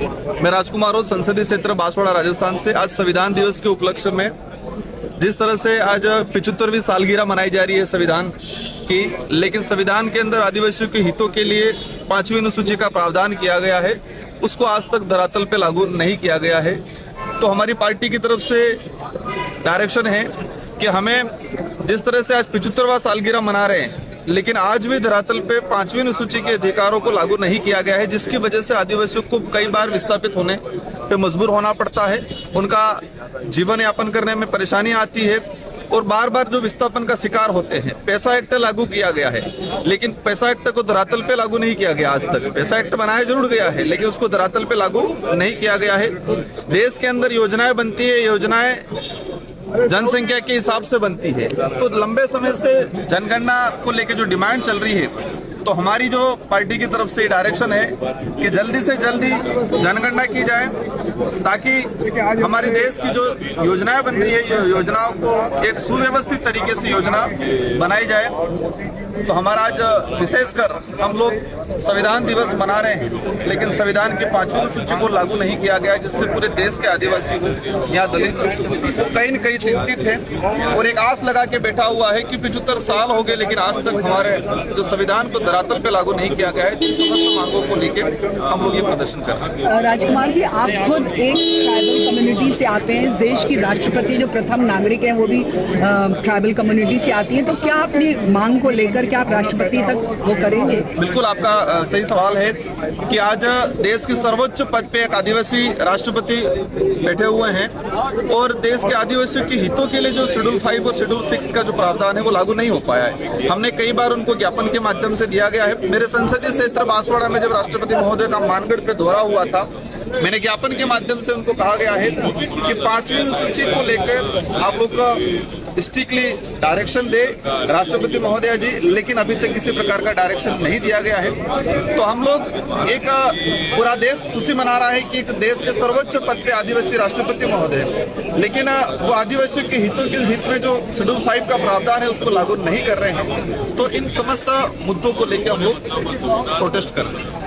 मैं राजकुमार हूँ, संसदीय क्षेत्र बांसवाड़ा राजस्थान से। आज संविधान दिवस के उपलक्ष्य में जिस तरह से आज 75वीं सालगिरह मनाई जा रही है संविधान की, लेकिन संविधान के अंदर आदिवासियों के हितों के लिए 5वीं अनुसूची का प्रावधान किया गया है, उसको आज तक धरातल पे लागू नहीं किया गया है। तो हमारी पार्टी की तरफ से डायरेक्शन है कि हमें जिस तरह से आज 75वां सालगिरह मना रहे हैं, लेकिन आज भी धरातल पे 5वीं अनुसूची के अधिकारों को लागू नहीं किया गया है, जिसकी वजह से आदिवासियों को कई बार विस्थापित होने पे मजबूर होना पड़ता है, उनका जीवन यापन करने में परेशानी आती है और बार बार जो विस्थापन का शिकार होते हैं। पैसा एक्ट लागू किया गया है, लेकिन पैसा एक्ट को धरातल पे लागू नहीं किया गया। आज तक पैसा एक्ट बनाया जरूर गया है, लेकिन उसको धरातल पे लागू नहीं किया गया है। देश के अंदर योजनाएं बनती है, योजनाएं जनसंख्या के हिसाब से बनती है। तो लंबे समय से जनगणना को लेकर जो डिमांड चल रही है, तो हमारी जो पार्टी की तरफ से डायरेक्शन है कि जल्दी से जल्दी जनगणना की जाए, ताकि हमारे देश की जो योजनाएं बन रही है, योजनाओं को एक सुव्यवस्थित तरीके से योजना बनाई जाए। तो हमारा आज विशेषकर हम लोग संविधान दिवस मना रहे हैं, लेकिन संविधान की 5वीं अनुसूची को लागू नहीं किया गया, जिससे पूरे देश के आदिवासी यहाँ दलित वो कहीं न कहीं चिंतित है और एक आस लगा के बैठा हुआ है कि 75 साल हो गए, लेकिन आज तक हमारे जो संविधान को धरातल पे लागू नहीं किया गया है। जिन समस्त मांगों को लेकर हम लोग ये प्रदर्शन कर रहे हैं। राजकुमार जी, आप खुद एक ट्राइबल कम्युनिटी से आते हैं, इस देश की राष्ट्रपति जो प्रथम नागरिक हैं वो भी ट्राइबल कम्युनिटी से आती हैं, तो क्या अपनी मांग को लेकर क्या आप राष्ट्रपति तक वो करेंगे? बिल्कुल, आपका सही सवाल है कि आज देश के सर्वोच्च पद पे एक आदिवासी राष्ट्रपति बैठे हुए हैं और देश के आदिवासियों के हितों के लिए जो शेड्यूल 5 और शेड्यूल 6 का जो प्रावधान है वो लागू नहीं हो पाया है। हमने कई बार उनको ज्ञापन के माध्यम से दिया गया है। मेरे संसदीय क्षेत्र बांसवाड़ा में जब राष्ट्रपति महोदय का मानगढ़ पे दौरा हुआ था, मैंने ज्ञापन के माध्यम से उनको कहा गया है कि 5वीं अनुसूची को लेकर आप लोग स्ट्रिक्टली डायरेक्शन दे राष्ट्रपति महोदय जी, लेकिन अभी तक किसी प्रकार का डायरेक्शन नहीं दिया गया है। तो हम लोग एक पूरा देश खुशी मना रहा है कि एक देश के सर्वोच्च पद पे आदिवासी राष्ट्रपति महोदय, लेकिन वो आदिवासियों के हितों के हित में जो शेड्यूल 5 का प्रावधान है उसको लागू नहीं कर रहे हैं। तो इन समस्त मुद्दों को लेकर हम लोग प्रोटेस्ट कर रहे हैं।